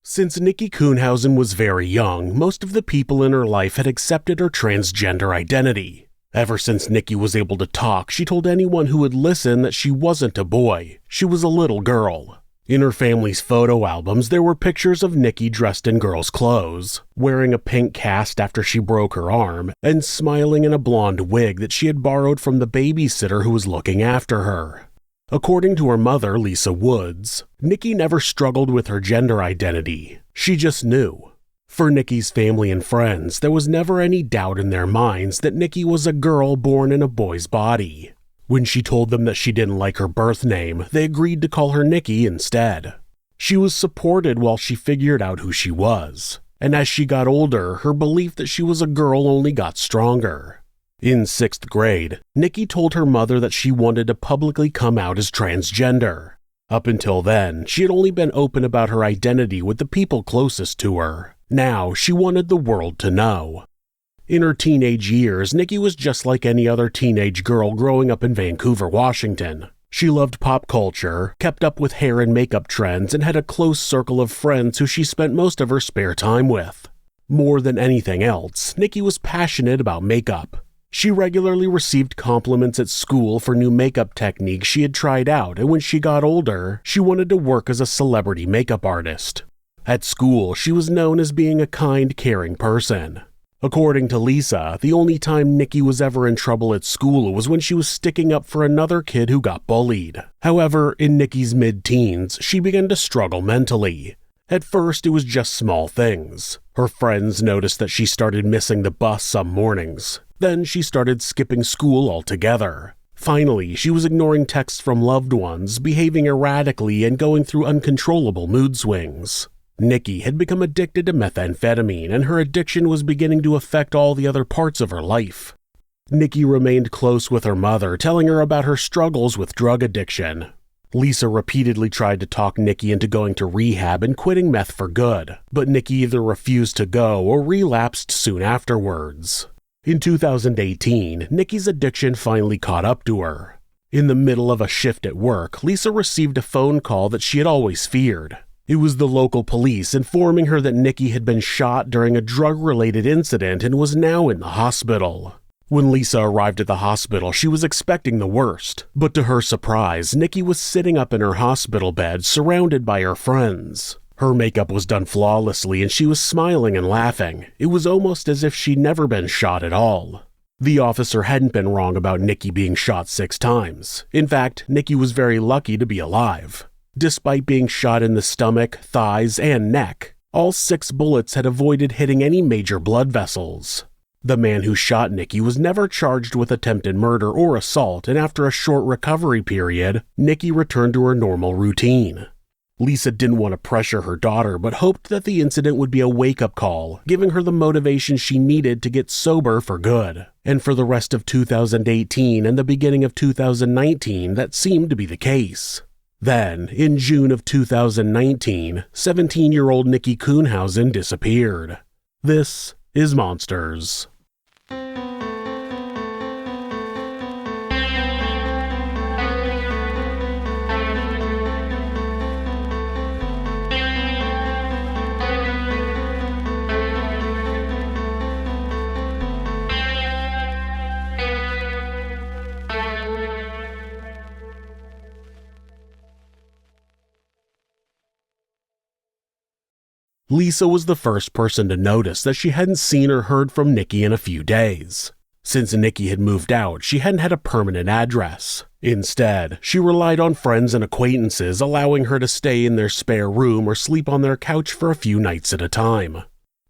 Since Nikki Kuhnhausen was very young, most of the people in her life had accepted her transgender identity. Ever since Nikki was able to talk, she told anyone who would listen that she wasn't a boy, she was a little girl. In her family's photo albums, there were pictures of Nikki dressed in girls' clothes, wearing a pink cast after she broke her arm, and smiling in a blonde wig that she had borrowed from the babysitter who was looking after her. According to her mother, Lisa Woods, Nikki never struggled with her gender identity. She just knew. For Nikki's family and friends, there was never any doubt in their minds that Nikki was a girl born in a boy's body. When she told them that she didn't like her birth name, they agreed to call her Nikki instead. She was supported while she figured out who she was, and as she got older, her belief that she was a girl only got stronger. In 6th grade, Nikki told her mother that she wanted to publicly come out as transgender. Up until then, she had only been open about her identity with the people closest to her. Now, she wanted the world to know. In her teenage years, Nikki was just like any other teenage girl growing up in Vancouver, Washington. She loved pop culture, kept up with hair and makeup trends, and had a close circle of friends who she spent most of her spare time with. More than anything else, Nikki was passionate about makeup. She regularly received compliments at school for new makeup techniques she had tried out, and when she got older, she wanted to work as a celebrity makeup artist. At school, she was known as being a kind, caring person. According to Lisa, the only time Nikki was ever in trouble at school was when she was sticking up for another kid who got bullied. However, in Nikki's mid-teens, she began to struggle mentally. At first, it was just small things. Her friends noticed that she started missing the bus some mornings. Then she started skipping school altogether. Finally, she was ignoring texts from loved ones, behaving erratically, and going through uncontrollable mood swings. Nikki had become addicted to methamphetamine, and her addiction was beginning to affect all the other parts of her life. Nikki remained close with her mother, telling her about her struggles with drug addiction. Lisa repeatedly tried to talk Nikki into going to rehab and quitting meth for good, but Nikki either refused to go or relapsed soon afterwards. In 2018, Nikki's addiction finally caught up to her. In the middle of a shift at work, Lisa received a phone call that she had always feared. It was the local police informing her that Nikki had been shot during a drug-related incident and was now in the hospital. When Lisa arrived at the hospital, she was expecting the worst, but to her surprise, Nikki was sitting up in her hospital bed surrounded by her friends. Her makeup was done flawlessly and she was smiling and laughing. It was almost as if she'd never been shot at all. The officer hadn't been wrong about Nikki being shot 6 times. In fact, Nikki was very lucky to be alive. Despite being shot in the stomach, thighs, and neck, all 6 bullets had avoided hitting any major blood vessels. The man who shot Nikki was never charged with attempted murder or assault, and after a short recovery period, Nikki returned to her normal routine. Lisa didn't want to pressure her daughter, but hoped that the incident would be a wake-up call, giving her the motivation she needed to get sober for good. And for the rest of 2018 and the beginning of 2019, that seemed to be the case. Then, in June of 2019, 17-year-old Nikki Kuhnhausen disappeared. This is Monsters. Lisa was the first person to notice that she hadn't seen or heard from Nikki in a few days. Since Nikki had moved out, she hadn't had a permanent address. Instead, she relied on friends and acquaintances, allowing her to stay in their spare room or sleep on their couch for a few nights at a time.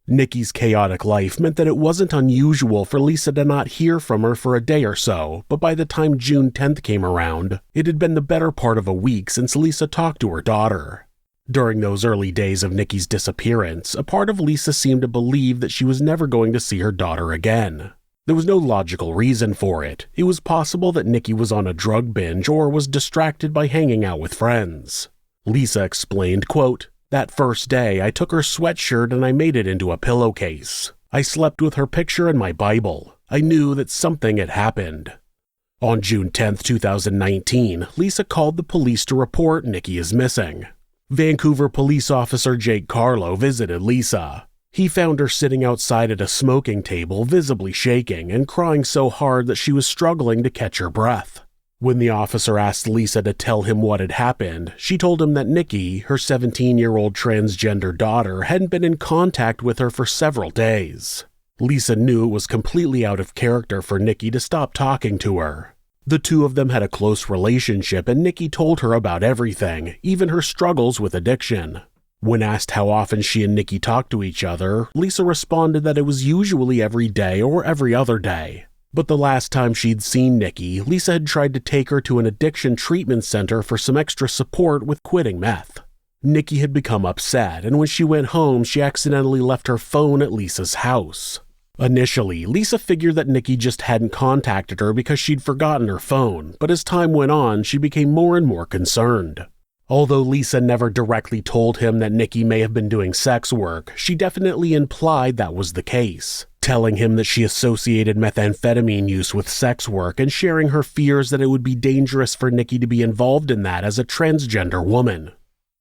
Nikki's chaotic life meant that it wasn't unusual for Lisa to not hear from her for a day or so, but by the time June 10th came around, it had been the better part of a week since Lisa talked to her daughter. During those early days of Nikki's disappearance, a part of Lisa seemed to believe that she was never going to see her daughter again. There was no logical reason for it. It was possible that Nikki was on a drug binge or was distracted by hanging out with friends. Lisa explained, quote, "That first day, I took her sweatshirt and I made it into a pillowcase. I slept with her picture and my Bible. I knew that something had happened." On June 10, 2019, Lisa called the police to report Nikki is missing. Vancouver police officer Jake Carlo visited Lisa. He found her sitting outside at a smoking table, visibly shaking and crying so hard that she was struggling to catch her breath. When the officer asked Lisa to tell him what had happened, she told him that Nikki, her 17-year-old transgender daughter, hadn't been in contact with her for several days. Lisa knew it was completely out of character for Nikki to stop talking to her. The two of them had a close relationship, and Nikki told her about everything, even her struggles with addiction. When asked how often she and Nikki talked to each other, Lisa responded that it was usually every day or every other day. But the last time she'd seen Nikki, Lisa had tried to take her to an addiction treatment center for some extra support with quitting meth. Nikki had become upset, and when she went home, she accidentally left her phone at Lisa's house. Initially, Lisa figured that Nikki just hadn't contacted her because she'd forgotten her phone, but as time went on, she became more and more concerned. Although Lisa never directly told him that Nikki may have been doing sex work, she definitely implied that was the case, telling him that she associated methamphetamine use with sex work and sharing her fears that it would be dangerous for Nikki to be involved in that as a transgender woman.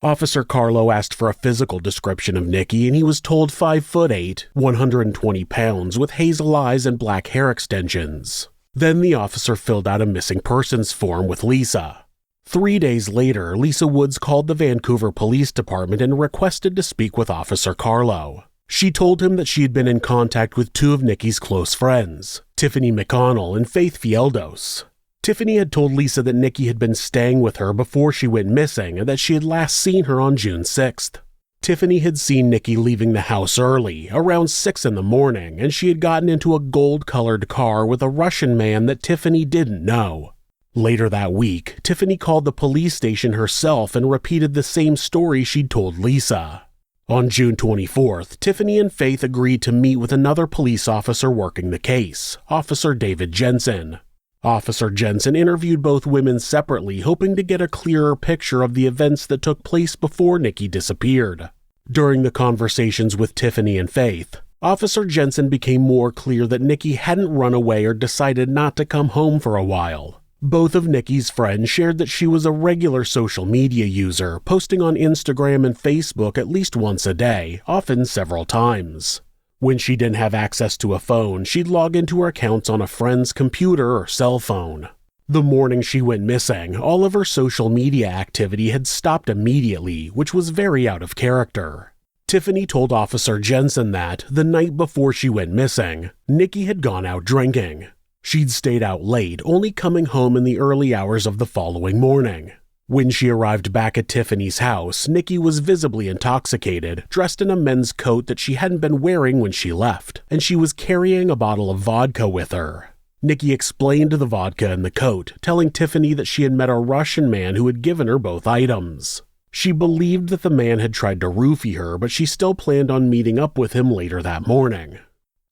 Officer Carlo asked for a physical description of Nikki, and he was told 5'8", 120 pounds, with hazel eyes and black hair extensions. Then the officer filled out a missing persons form with Lisa. 3 days later, Lisa Woods called the Vancouver Police Department and requested to speak with Officer Carlo. She told him that she had been in contact with two of Nikki's close friends, Tiffany McConnell and Faith Fieldos. Tiffany had told Lisa that Nikki had been staying with her before she went missing and that she had last seen her on June 6th. Tiffany had seen Nikki leaving the house early, around 6 in the morning, and she had gotten into a gold-colored car with a Russian man that Tiffany didn't know. Later that week, Tiffany called the police station herself and repeated the same story she'd told Lisa. On June 24th, Tiffany and Faith agreed to meet with another police officer working the case, Officer David Jensen. Officer Jensen interviewed both women separately, hoping to get a clearer picture of the events that took place before Nikki disappeared. During the conversations with Tiffany and Faith, Officer Jensen became more clear that Nikki hadn't run away or decided not to come home for a while. Both of Nikki's friends shared that she was a regular social media user, posting on Instagram and Facebook at least once a day, often several times. When she didn't have access to a phone, she'd log into her accounts on a friend's computer or cell phone. The morning she went missing, all of her social media activity had stopped immediately, which was very out of character. Tiffany told Officer Jensen that, the night before she went missing, Nikki had gone out drinking. She'd stayed out late, only coming home in the early hours of the following morning. When she arrived back at Tiffany's house, Nikki was visibly intoxicated, dressed in a men's coat that she hadn't been wearing when she left, and she was carrying a bottle of vodka with her. Nikki explained the vodka in the coat, telling Tiffany that she had met a Russian man who had given her both items. She believed that the man had tried to roofie her, but she still planned on meeting up with him later that morning.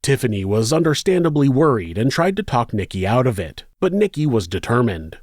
Tiffany was understandably worried and tried to talk Nikki out of it, but Nikki was determined.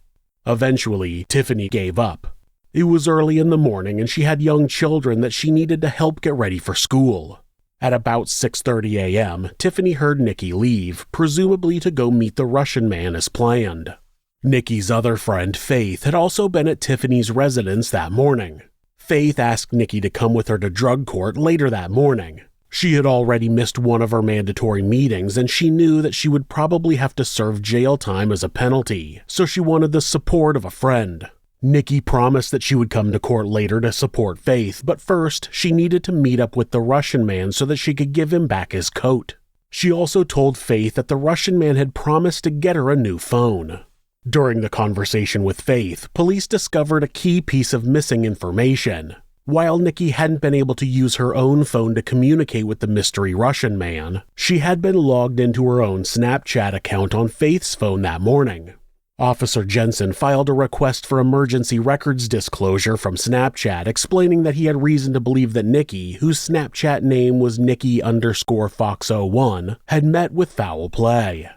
Eventually, Tiffany gave up. It was early in the morning and she had young children that she needed to help get ready for school. At about 6:30 a.m., Tiffany heard Nikki leave, presumably to go meet the Russian man as planned. Nikki's other friend, Faith, had also been at Tiffany's residence that morning. Faith asked Nikki to come with her to drug court later that morning. She had already missed one of her mandatory meetings and she knew that she would probably have to serve jail time as a penalty, so she wanted the support of a friend. Nikki promised that she would come to court later to support Faith, but first she needed to meet up with the Russian man so that she could give him back his coat. She also told Faith that the Russian man had promised to get her a new phone. During the conversation with Faith, police discovered a key piece of missing information. While Nikki hadn't been able to use her own phone to communicate with the mystery Russian man, she had been logged into her own Snapchat account on Faith's phone that morning. Officer Jensen filed a request for emergency records disclosure from Snapchat, explaining that he had reason to believe that Nikki, whose Snapchat name was Nikki_Fox01, had met with foul play.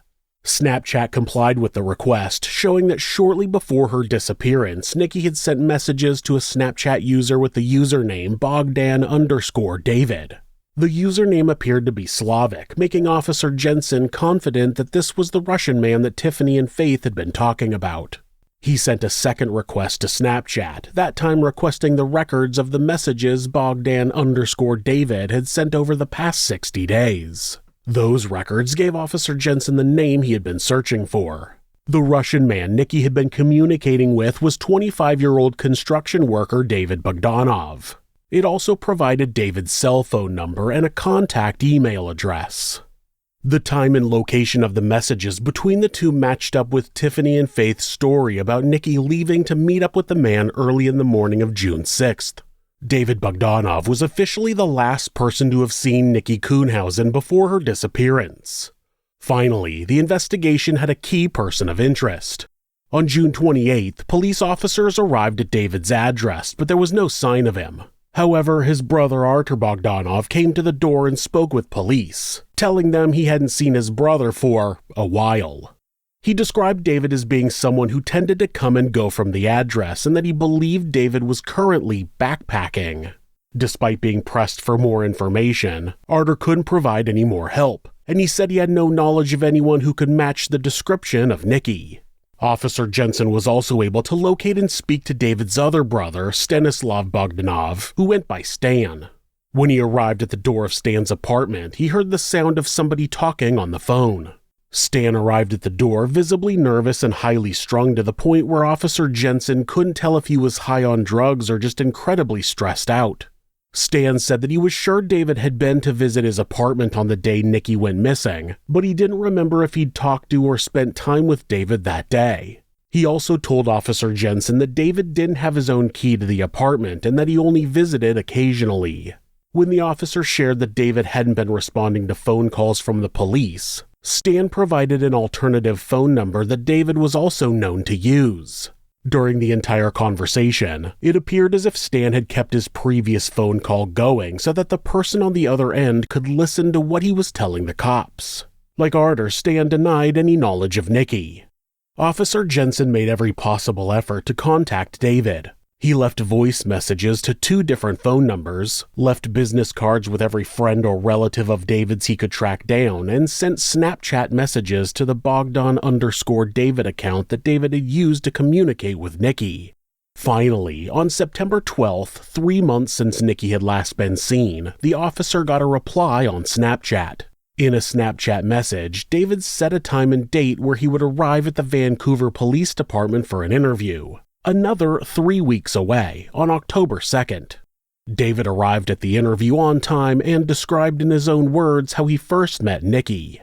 Snapchat complied with the request, showing that shortly before her disappearance, Nikki had sent messages to a Snapchat user with the username Bogdan_David. The username appeared to be Slavic, making Officer Jensen confident that this was the Russian man that Tiffany and Faith had been talking about. He sent a second request to Snapchat, that time requesting the records of the messages Bogdan_David had sent over the past 60 days. Those records gave Officer Jensen the name he had been searching for. The Russian man Nikki had been communicating with was 25-year-old construction worker David Bogdanov. It also provided David's cell phone number and a contact email address. The time and location of the messages between the two matched up with Tiffany and Faith's story about Nikki leaving to meet up with the man early in the morning of June 6th. David Bogdanov was officially the last person to have seen Nikki Kuhnhausen before her disappearance. Finally, the investigation had a key person of interest. On June 28th, police officers arrived at David's address, but there was no sign of him. However, his brother Artur Bogdanov came to the door and spoke with police, telling them he hadn't seen his brother for a while. He described David as being someone who tended to come and go from the address and that he believed David was currently backpacking. Despite being pressed for more information, Artur couldn't provide any more help, and he said he had no knowledge of anyone who could match the description of Nikki. Officer Jensen was also able to locate and speak to David's other brother, Stanislav Bogdanov, who went by Stan. When he arrived at the door of Stan's apartment, he heard the sound of somebody talking on the phone. Stan arrived at the door visibly nervous and highly strung to the point where Officer Jensen couldn't tell if he was high on drugs or just incredibly stressed out. Stan said that he was sure David had been to visit his apartment on the day Nikki went missing, but he didn't remember if he'd talked to or spent time with David that day. He also told Officer Jensen that David didn't have his own key to the apartment and that he only visited occasionally. When the officer shared that David hadn't been responding to phone calls from the police, Stan provided an alternative phone number that David was also known to use. During the entire conversation, it appeared as if Stan had kept his previous phone call going so that the person on the other end could listen to what he was telling the cops. Like Artur, Stan denied any knowledge of Nikki. Officer Jensen made every possible effort to contact David. He left voice messages to 2 different phone numbers, left business cards with every friend or relative of David's he could track down, and sent Snapchat messages to the Bogdan_David account that David had used to communicate with Nikki. Finally, on September 12th, 3 months since Nikki had last been seen, the officer got a reply on Snapchat. In a Snapchat message, David set a time and date where he would arrive at the Vancouver Police Department for an interview. Another 3 weeks away, on October 2nd. David arrived at the interview on time and described in his own words how he first met Nikki.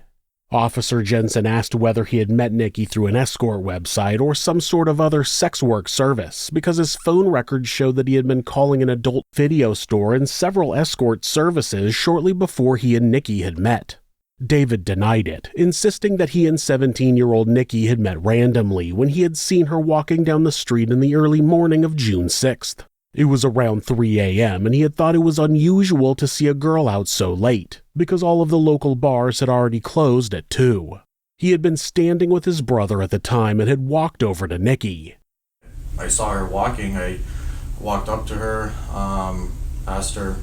Officer Jensen asked whether he had met Nikki through an escort website or some sort of other sex work service because his phone records showed that he had been calling an adult video store and several escort services shortly before he and Nikki had met. David denied it, insisting that he and 17-year-old Nikki had met randomly when he had seen her walking down the street in the early morning of June 6th. It was around 3 a.m. and he had thought it was unusual to see a girl out so late, because all of the local bars had already closed at 2. He had been standing with his brother at the time and had walked over to Nikki. I saw her walking. I walked up to her, asked her,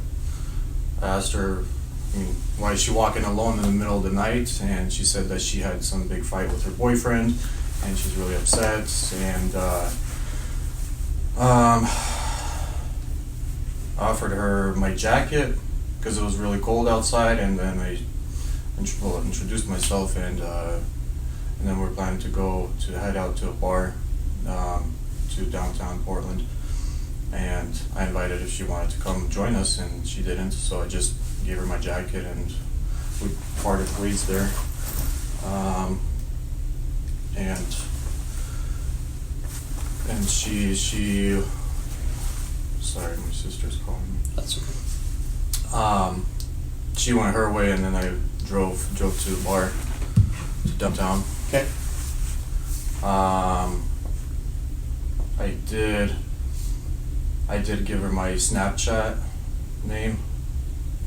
why is she walking alone in the middle of the night? And she said that she had some big fight with her boyfriend and she's really upset. And offered her my jacket because it was really cold outside, and then I introduced myself, and then we're planning to head out to a bar to downtown Portland. And I invited if she wanted to come join us, and she didn't, so I just gave her my jacket and we parted ways there. And she sorry, my sister's calling me. That's okay. She went her way, and then I drove to the bar to downtown. Okay. I did give her my Snapchat name.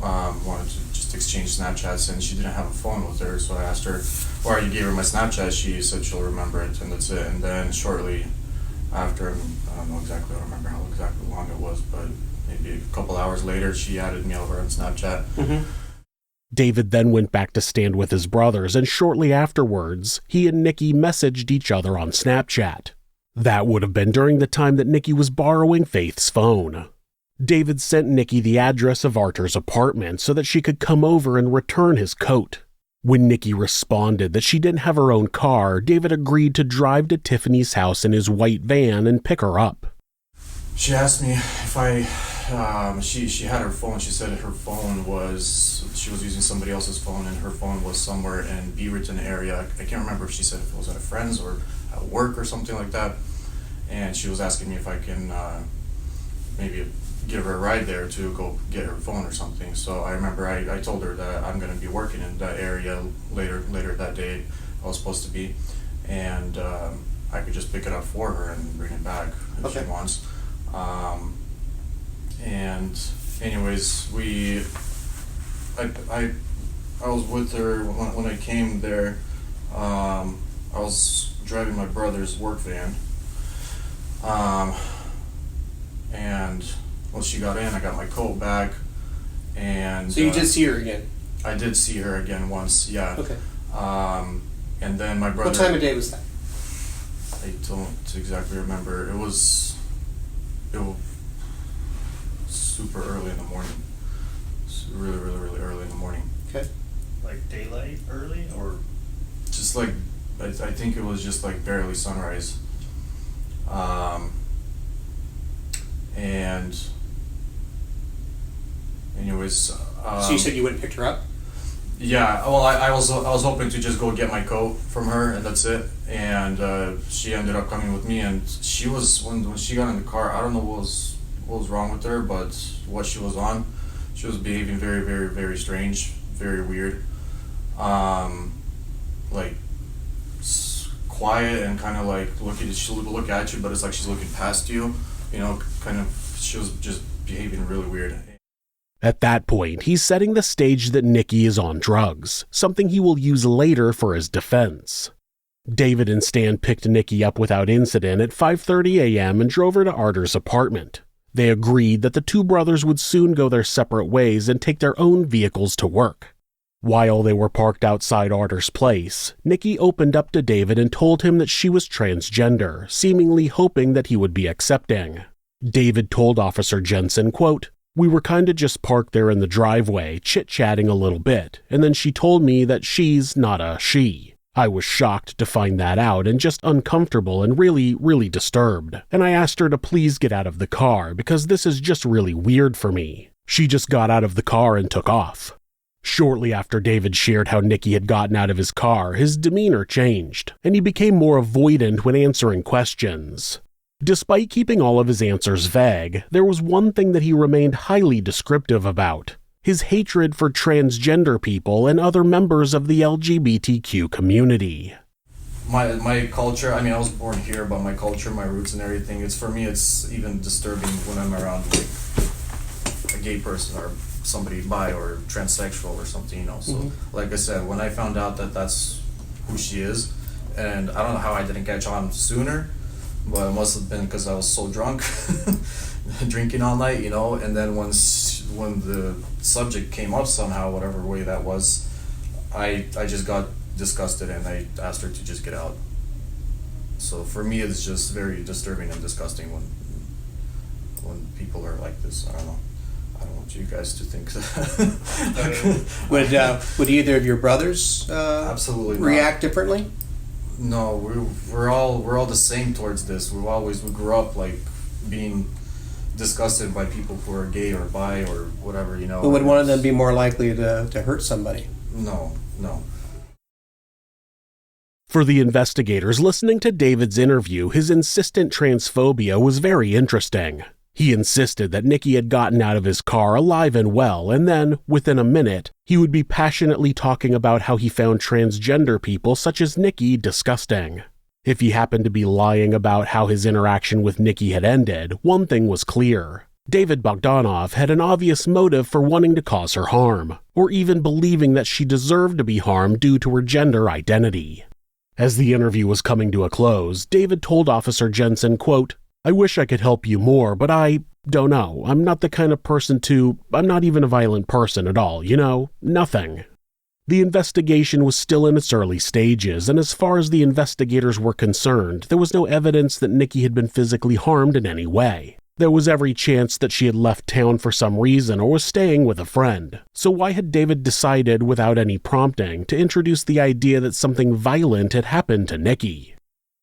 Wanted to just exchange Snapchats, and she didn't have a phone with her, so I asked her, or I gave her my Snapchat. She said she'll remember it, and that's it. And then shortly after, I don't know exactly, I don't remember how exactly long it was, but maybe a couple hours later, she added me over on Snapchat. Mm-hmm. David then went back to stand with his brothers, and shortly afterwards, he and Nikki messaged each other on Snapchat. That would have been during the time that Nikki was borrowing Faith's phone. David sent Nikki the address of Arthur's apartment so that she could come over and return his coat. When Nikki responded that she didn't have her own car, David agreed to drive to Tiffany's house in his white van and pick her up. She asked me if she had her phone. She said she was using somebody else's phone, and her phone was somewhere in Beaverton area. I can't remember if she said if it was at a friend's or at work or something like that. And she was asking me if I can maybe give her a ride there to go get her phone or something. So I remember I told her that I'm going to be working in that area later that day. I was supposed to be, and I could just pick it up for her and bring it back if she wants. And anyways, I was with her when I came there. I was driving my brother's work van. And once she got in, I got my coat back. And so you did see her again? I did see her again once, yeah. Okay. And then my brother... What time of day was that? I don't exactly remember. It was super early in the morning. Really, really, really early in the morning. Okay. Like daylight early, or? Just like, I think it was just like barely sunrise. And anyways... so you said you went and picked her up? Yeah, well, I was hoping to just go get my coat from her, and that's it. And she ended up coming with me, and she was, when she got in the car, I don't know what was wrong with her, but what she was on, she was behaving very, very, very strange, very weird. Like quiet and kind of like she'll look at you, but it's like she's looking past you, you know, kind of. She was just behaving really weird. At that point, he's setting the stage that Nikki is on drugs, something he will use later for his defense. David and Stan picked Nikki up without incident at 5:30 a.m. and drove her to Arthur's apartment. They agreed that the two brothers would soon go their separate ways and take their own vehicles to work. While they were parked outside Arthur's place, Nikki opened up to David and told him that she was transgender, seemingly hoping that he would be accepting. David told Officer Jensen, quote, "We were kinda just parked there in the driveway, chit-chatting a little bit, and then she told me that she's not a she. I was shocked to find that out and just uncomfortable and really, really disturbed. And I asked her to please get out of the car because this is just really weird for me. She just got out of the car and took off." Shortly after David shared how Nikki had gotten out of his car, his demeanor changed, and he became more avoidant when answering questions. Despite keeping all of his answers vague, there was one thing that he remained highly descriptive about: his hatred for transgender people and other members of the LGBTQ community. My culture, I mean, I was born here, but my culture, my roots and everything, for me, it's even disturbing when I'm around like a gay person or somebody bi or transsexual or something, you know. So, like I said, when I found out that that's who she is, and I don't know how I didn't catch on sooner, but it must have been because I was so drunk, drinking all night, you know. And then when the subject came up somehow, whatever way that was, I just got disgusted and I asked her to just get out. So for me, it's just very disturbing and disgusting when people are like this. I don't know. I don't want you guys to think that. Would either of your brothers absolutely react differently? No, we're all the same towards this. We grew up like being disgusted by people who are gay or bi or whatever, you know. But would one of them be more likely to hurt somebody? No. For the investigators listening to David's interview, his insistent transphobia was very interesting. He insisted that Nikki had gotten out of his car alive and well, and then, within a minute, he would be passionately talking about how he found transgender people such as Nikki disgusting. If he happened to be lying about how his interaction with Nikki had ended, one thing was clear. David Bogdanov had an obvious motive for wanting to cause her harm, or even believing that she deserved to be harmed due to her gender identity. As the interview was coming to a close, David told Officer Jensen, quote, "I wish I could help you more, but I don't know. I'm not the kind of person I'm not even a violent person at all, you know? Nothing." The investigation was still in its early stages, and as far as the investigators were concerned, there was no evidence that Nikki had been physically harmed in any way. There was every chance that she had left town for some reason or was staying with a friend. So why had David decided, without any prompting, to introduce the idea that something violent had happened to Nikki?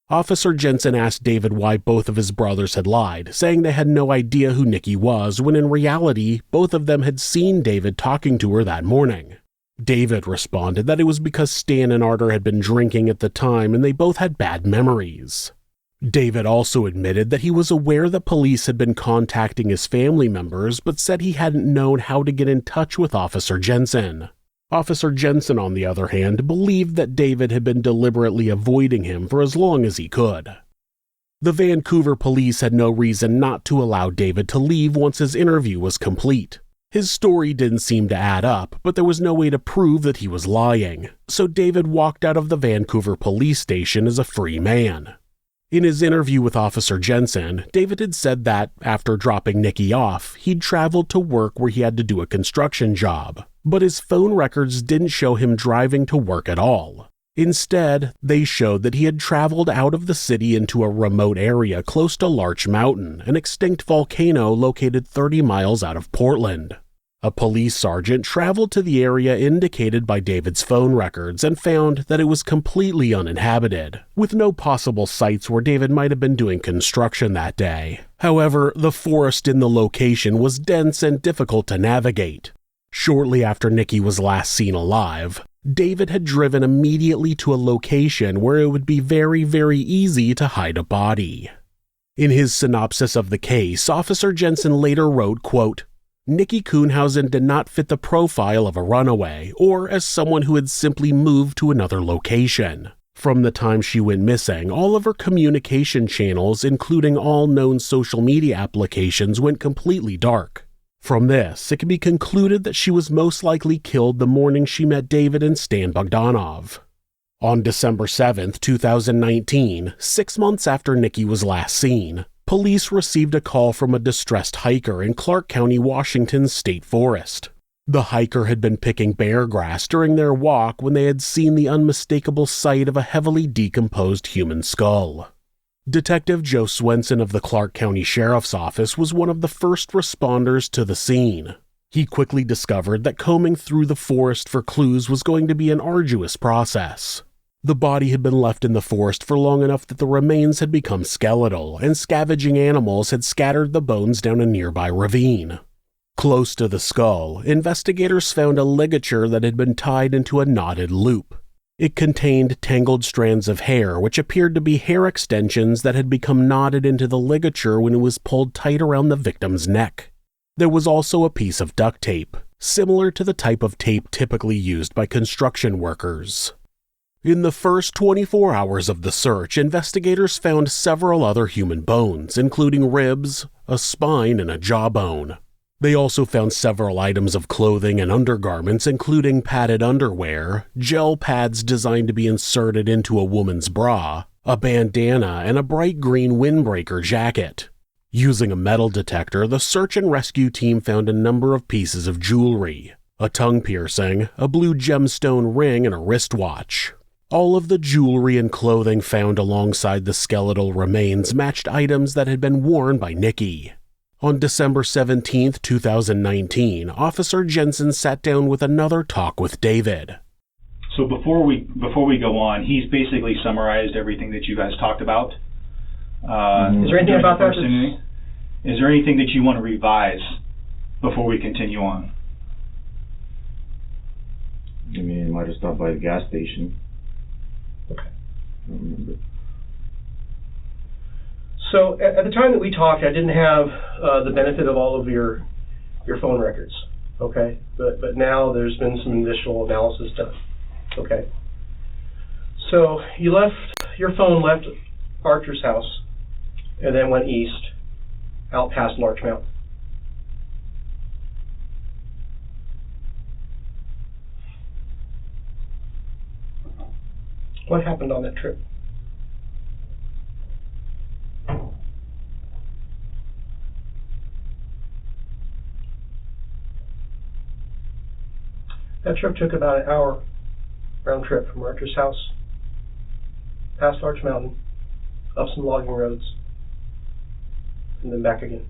Officer Jensen asked David why both of his brothers had lied, saying they had no idea who Nikki was, when in reality, both of them had seen David talking to her that morning. David responded that it was because Stan and Arter had been drinking at the time and they both had bad memories. David also admitted that he was aware that police had been contacting his family members, but said he hadn't known how to get in touch with Officer Jensen. Officer Jensen, on the other hand, believed that David had been deliberately avoiding him for as long as he could. The Vancouver police had no reason not to allow David to leave once his interview was complete. His story didn't seem to add up, but there was no way to prove that he was lying, so David walked out of the Vancouver police station as a free man. In his interview with Officer Jensen, David had said that, after dropping Nikki off, he'd traveled to work where he had to do a construction job, but his phone records didn't show him driving to work at all. Instead, they showed that he had traveled out of the city into a remote area close to Larch Mountain, an extinct volcano located 30 miles out of Portland. A police sergeant traveled to the area indicated by David's phone records and found that it was completely uninhabited, with no possible sites where David might have been doing construction that day. However, the forest in the location was dense and difficult to navigate. Shortly after Nikki was last seen alive, David had driven immediately to a location where it would be very, very easy to hide a body. In his synopsis of the case, Officer Jensen later wrote, quote, "Nikki Kuhnhausen did not fit the profile of a runaway, or as someone who had simply moved to another location. From the time she went missing, all of her communication channels, including all known social media applications, went completely dark. From this, it can be concluded that she was most likely killed the morning she met David and Stan Bogdanov." On December 7, 2019, 6 months after Nikki was last seen, police received a call from a distressed hiker in Clark County, Washington's state forest. The hiker had been picking bear grass during their walk when they had seen the unmistakable sight of a heavily decomposed human skull. Detective Joe Swenson of the Clark County Sheriff's Office was one of the first responders to the scene. He quickly discovered that combing through the forest for clues was going to be an arduous process. The body had been left in the forest for long enough that the remains had become skeletal, and scavenging animals had scattered the bones down a nearby ravine. Close to the skull, investigators found a ligature that had been tied into a knotted loop. It contained tangled strands of hair, which appeared to be hair extensions that had become knotted into the ligature when it was pulled tight around the victim's neck. There was also a piece of duct tape, similar to the type of tape typically used by construction workers. In the first 24 hours of the search, investigators found several other human bones, including ribs, a spine, and a jawbone. They also found several items of clothing and undergarments, including padded underwear, gel pads designed to be inserted into a woman's bra, a bandana, and a bright green windbreaker jacket. Using a metal detector, the search and rescue team found a number of pieces of jewelry, a tongue piercing, a blue gemstone ring, and a wristwatch. All of the jewelry and clothing found alongside the skeletal remains matched items that had been worn by Nikki. On December 17, 2019, Officer Jensen sat down with another talk with David. So before we go on, he's basically summarized everything that you guys talked about. Is there anything about that? Is there anything that you want to revise before we continue on? I mean, I might have stopped by the gas station. Okay. I don't remember. So at the time that we talked, I didn't have the benefit of all of your phone records, okay? But now there's been some initial analysis done, okay? So your phone left Archer's house and then went east, out past Larch Mountain. What happened on that trip? That trip took about an hour round trip from Archer's house, past Arch Mountain, up some logging roads, and then back again.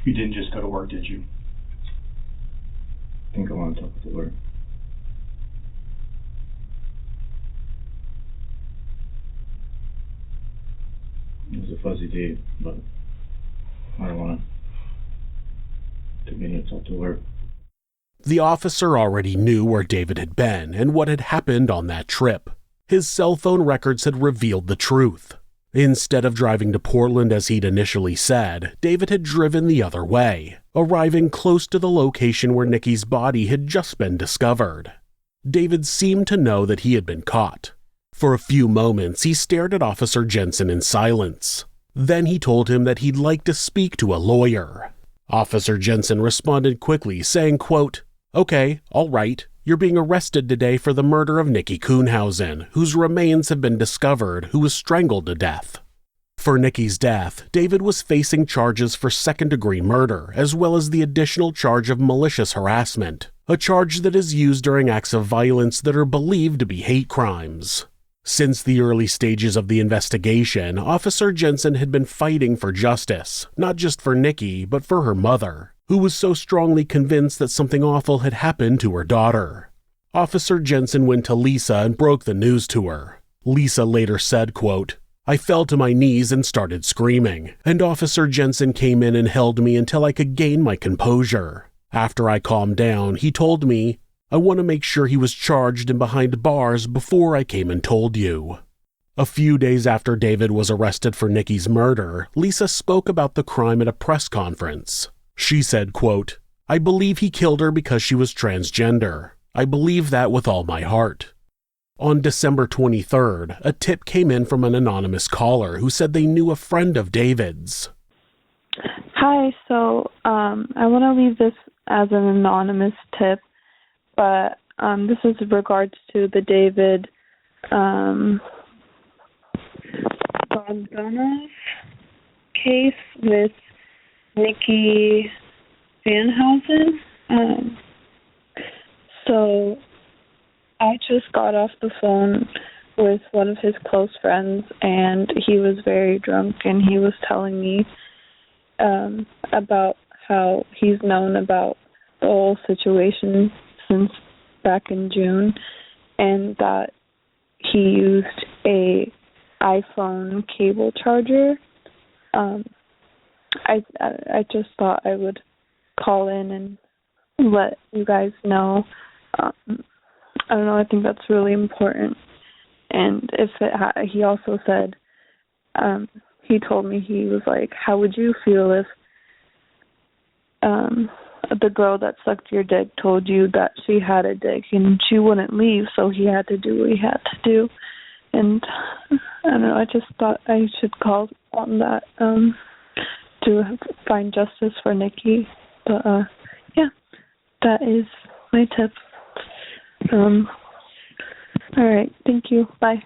You didn't just go to work, did you? I think I want to talk to her. It was a fuzzy day, but I don't want to continue to talk to her. The officer already knew where David had been and what had happened on that trip. His cell phone records had revealed the truth. Instead of driving to Portland as he'd initially said, David had driven the other way, arriving close to the location where Nikki's body had just been discovered. David seemed to know that he had been caught. For a few moments, he stared at Officer Jensen in silence. Then he told him that he'd like to speak to a lawyer. Officer Jensen responded quickly, saying, quote, "Okay, all right. You're being arrested today for the murder of Nikki Kuhnhausen, whose remains have been discovered, who was strangled to death." For Nikki's death, David was facing charges for second-degree murder, as well as the additional charge of malicious harassment, a charge that is used during acts of violence that are believed to be hate crimes. Since the early stages of the investigation, Officer Jensen had been fighting for justice, not just for Nikki, but for her mother, who was so strongly convinced that something awful had happened to her daughter. Officer Jensen went to Lisa and broke the news to her. Lisa later said, quote, "I fell to my knees and started screaming, and Officer Jensen came in and held me until I could gain my composure. After I calmed down, he told me, 'I want to make sure he was charged and behind bars before I came and told you.'" A few days after David was arrested for Nikki's murder, Lisa spoke about the crime at a press conference. She said, quote, "I believe he killed her because she was transgender. I believe that with all my heart." On December 23rd, a tip came in from an anonymous caller who said they knew a friend of David's. Hi, so I want to leave this as an anonymous tip, but this is in regards to the David Bogdanov case with Nikki Kuhnhausen. So I just got off the phone with one of his close friends, and he was very drunk, and he was telling me about how he's known about the whole situation since back in June, and that he used a iPhone cable charger. I just thought I would call in and let you guys know. I don't know, I think that's really important. And if he also said, he told me, he was like, "How would you feel if the girl that sucked your dick told you that she had a dick and she wouldn't leave, so he had to do what he had to do?" And I don't know, I just thought I should call on that to find justice for Nikki. But yeah, that is my tip. All right, thank you. Bye.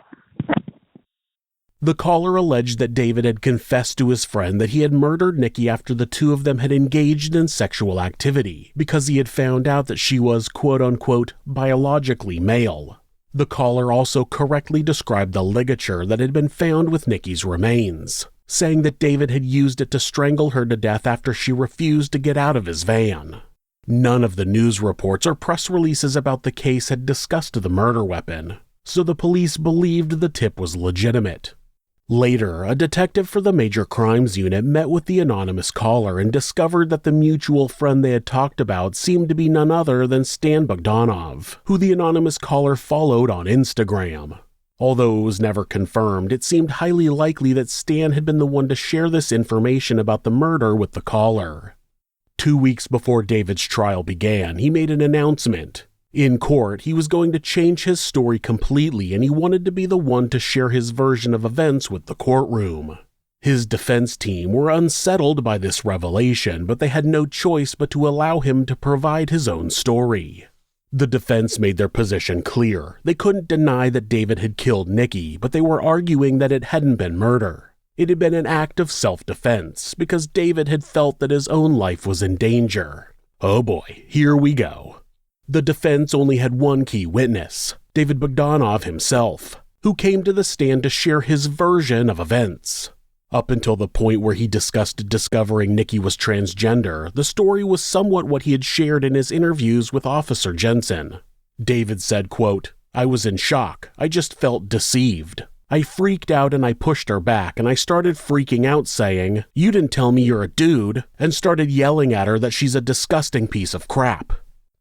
The caller alleged that David had confessed to his friend that he had murdered Nikki after the two of them had engaged in sexual activity because he had found out that she was quote-unquote biologically male. The caller also correctly described the ligature that had been found with Nikki's remains, saying that David had used it to strangle her to death after she refused to get out of his van. None of the news reports or press releases about the case had discussed the murder weapon, so the police believed the tip was legitimate. Later, a detective for the Major Crimes Unit met with the anonymous caller and discovered that the mutual friend they had talked about seemed to be none other than Stan Bogdanov, who the anonymous caller followed on Instagram. Although it was never confirmed, it seemed highly likely that Stan had been the one to share this information about the murder with the caller. 2 weeks before David's trial began, he made an announcement. In court, he was going to change his story completely, and he wanted to be the one to share his version of events with the courtroom. His defense team were unsettled by this revelation, but they had no choice but to allow him to provide his own story. The defense made their position clear. They couldn't deny that David had killed Nikki, but they were arguing that it hadn't been murder. It had been an act of self-defense because David had felt that his own life was in danger. Oh boy, here we go. The defense only had one key witness, David Bogdanov himself, who came to the stand to share his version of events. Up until the point where he discussed discovering Nikki was transgender, the story was somewhat what he had shared in his interviews with Officer Jensen. David said, quote, "I was in shock. I just felt deceived. I freaked out and I pushed her back and I started freaking out saying, 'You didn't tell me you're a dude,' and started yelling at her that she's a disgusting piece of crap."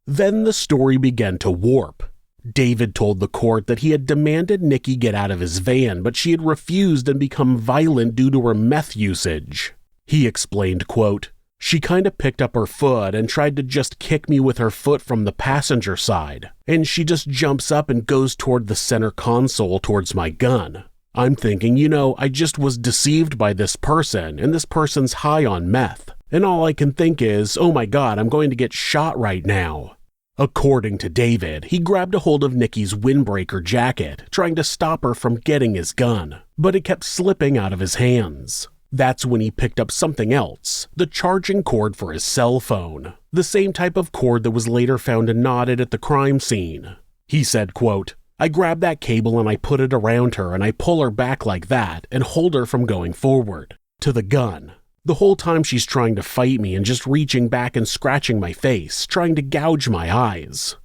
Then the story began to warp. David told the court that he had demanded Nikki get out of his van, but she had refused and become violent due to her meth usage. He explained, quote, "She kinda picked up her foot and tried to just kick me with her foot from the passenger side, and she just jumps up and goes toward the center console towards my gun. I'm thinking, I just was deceived by this person, and this person's high on meth, and all I can think is, oh my god, I'm going to get shot right now." According to David, he grabbed a hold of Nikki's windbreaker jacket, trying to stop her from getting his gun, but it kept slipping out of his hands. That's when he picked up something else, the charging cord for his cell phone, the same type of cord that was later found knotted at the crime scene. He said, quote, "I grab that cable and I put it around her and I pull her back like that and hold her from going forward, to the gun. The whole time she's trying to fight me and just reaching back and scratching my face, trying to gouge my eyes."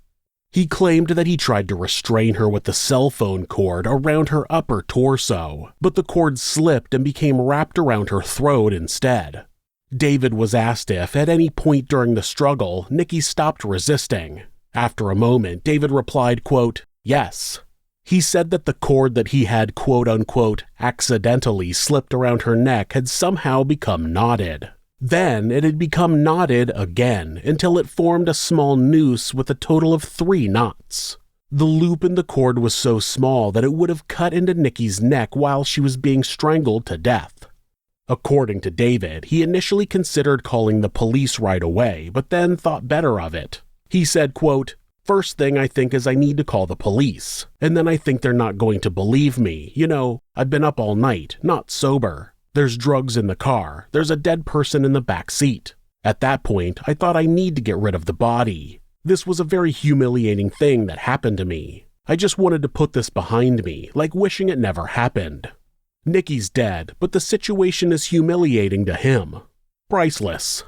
He claimed that he tried to restrain her with the cell phone cord around her upper torso, but the cord slipped and became wrapped around her throat instead. David was asked if, at any point during the struggle, Nikki stopped resisting. After a moment, David replied, quote, "Yes." He said that the cord that he had quote-unquote accidentally slipped around her neck had somehow become knotted. Then it had become knotted again until it formed a small noose with a total of 3 knots. The loop in the cord was so small that it would have cut into Nikki's neck while she was being strangled to death. According to David, he initially considered calling the police right away, but then thought better of it. He said, quote, "First thing I think is I need to call the police, and then I think they're not going to believe me. I've been up all night, not sober. There's drugs in the car. There's a dead person in the back seat. At that point, I thought I need to get rid of the body. This was a very humiliating thing that happened to me. I just wanted to put this behind me, like wishing it never happened. Nikki's dead, but the situation is humiliating to him. Priceless."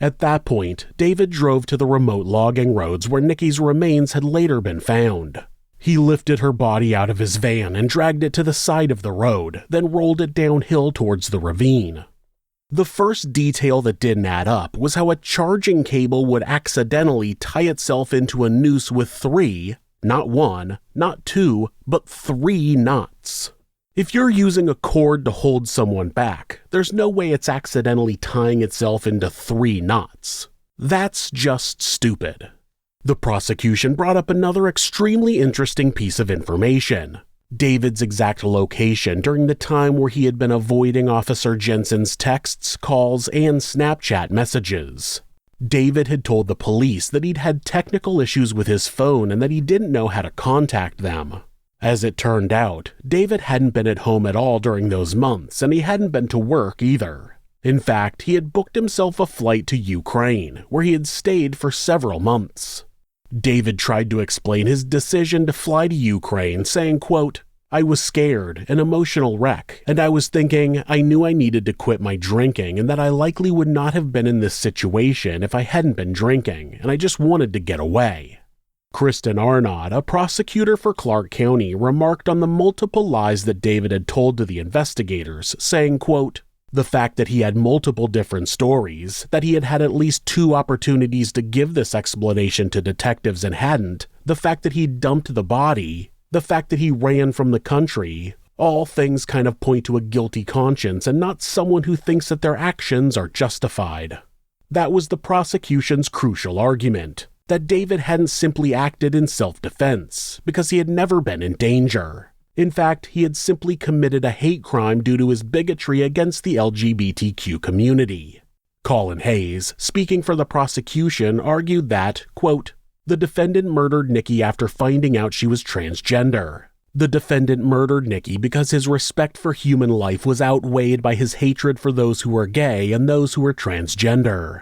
At that point, David drove to the remote logging roads where Nikki's remains had later been found. He lifted her body out of his van and dragged it to the side of the road, then rolled it downhill towards the ravine. The first detail that didn't add up was how a charging cable would accidentally tie itself into a noose with 3, not 1, not 2, but 3 knots. If you're using a cord to hold someone back, there's no way it's accidentally tying itself into 3 knots. That's just stupid. The prosecution brought up another extremely interesting piece of information: David's exact location during the time where he had been avoiding Officer Jensen's texts, calls, and Snapchat messages. David had told the police that he'd had technical issues with his phone and that he didn't know how to contact them. As it turned out, David hadn't been at home at all during those months, and he hadn't been to work either. In fact, he had booked himself a flight to Ukraine, where he had stayed for several months. David tried to explain his decision to fly to Ukraine, saying, quote, "I was scared, an emotional wreck, and I was thinking I knew I needed to quit my drinking and that I likely would not have been in this situation if I hadn't been drinking, and I just wanted to get away." Kristen Arnott, a prosecutor for Clark County, remarked on the multiple lies that David had told to the investigators, saying, quote, "The fact that he had multiple different stories, that he had had at least 2 opportunities to give this explanation to detectives and hadn't, the fact that he dumped the body, the fact that he ran from the country, all things kind of point to a guilty conscience and not someone who thinks that their actions are justified." That was the prosecution's crucial argument, that David hadn't simply acted in self-defense, because he had never been in danger. In fact, he had simply committed a hate crime due to his bigotry against the LGBTQ community. Colin Hayes, speaking for the prosecution, argued that, quote, "The defendant murdered Nikki after finding out she was transgender. The defendant murdered Nikki because his respect for human life was outweighed by his hatred for those who were gay and those who were transgender.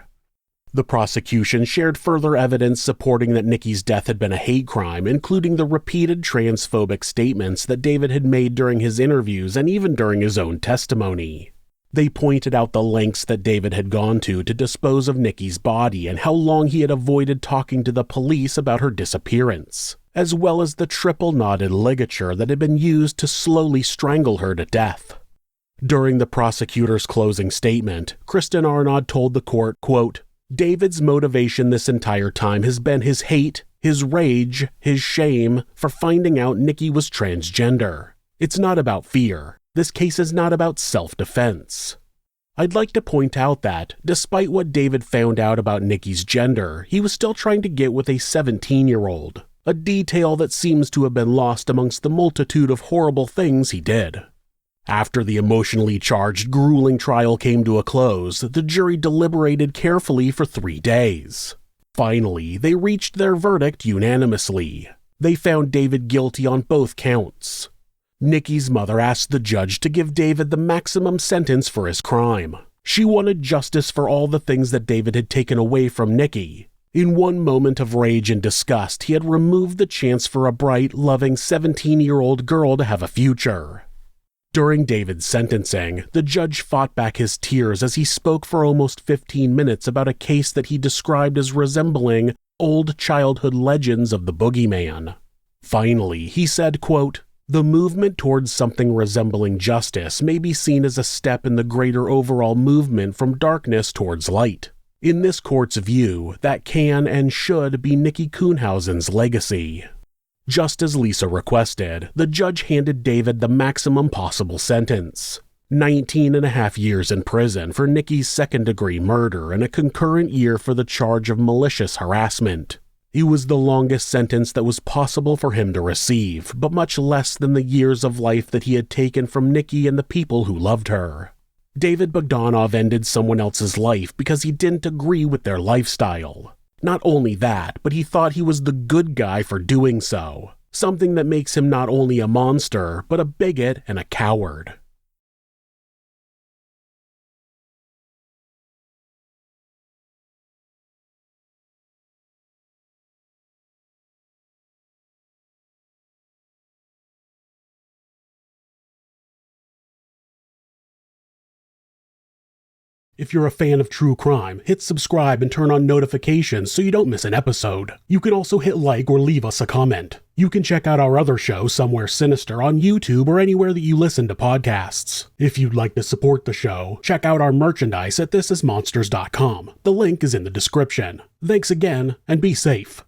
The prosecution shared further evidence supporting that Nikki's death had been a hate crime, including the repeated transphobic statements that David had made during his interviews and even during his own testimony. They pointed out the lengths that David had gone to dispose of Nikki's body and how long he had avoided talking to the police about her disappearance, as well as the triple-knotted ligature that had been used to slowly strangle her to death. During the prosecutor's closing statement, Kristen Arnaud told the court, quote, "David's motivation this entire time has been his hate, his rage, his shame for finding out Nikki was transgender. It's not about fear. This case is not about self-defense." I'd like to point out that, despite what David found out about Nikki's gender, he was still trying to get with a 17-year-old, a detail that seems to have been lost amongst the multitude of horrible things he did. After the emotionally charged, grueling trial came to a close, the jury deliberated carefully for 3 days. Finally, they reached their verdict unanimously. They found David guilty on both counts. Nikki's mother asked the judge to give David the maximum sentence for his crime. She wanted justice for all the things that David had taken away from Nikki. In one moment of rage and disgust, he had removed the chance for a bright, loving 17-year-old girl to have a future. During David's sentencing, the judge fought back his tears as he spoke for almost 15 minutes about a case that he described as resembling old childhood legends of the boogeyman. Finally, he said, quote, "The movement towards something resembling justice may be seen as a step in the greater overall movement from darkness towards light. In this court's view, that can and should be Nikki Kuhnhausen's legacy." Just as Lisa requested, the judge handed David the maximum possible sentence: 19.5 years in prison for Nikki's second-degree murder and a concurrent year for the charge of malicious harassment. It was the longest sentence that was possible for him to receive, but much less than the years of life that he had taken from Nikki and the people who loved her. David Bogdanov ended someone else's life because he didn't agree with their lifestyle. Not only that, but he thought he was the good guy for doing so, something that makes him not only a monster, but a bigot and a coward. If you're a fan of true crime, hit subscribe and turn on notifications so you don't miss an episode. You can also hit like or leave us a comment. You can check out our other show, Somewhere Sinister, on YouTube or anywhere that you listen to podcasts. If you'd like to support the show, check out our merchandise at thisismonsters.com. The link is in the description. Thanks again, and be safe.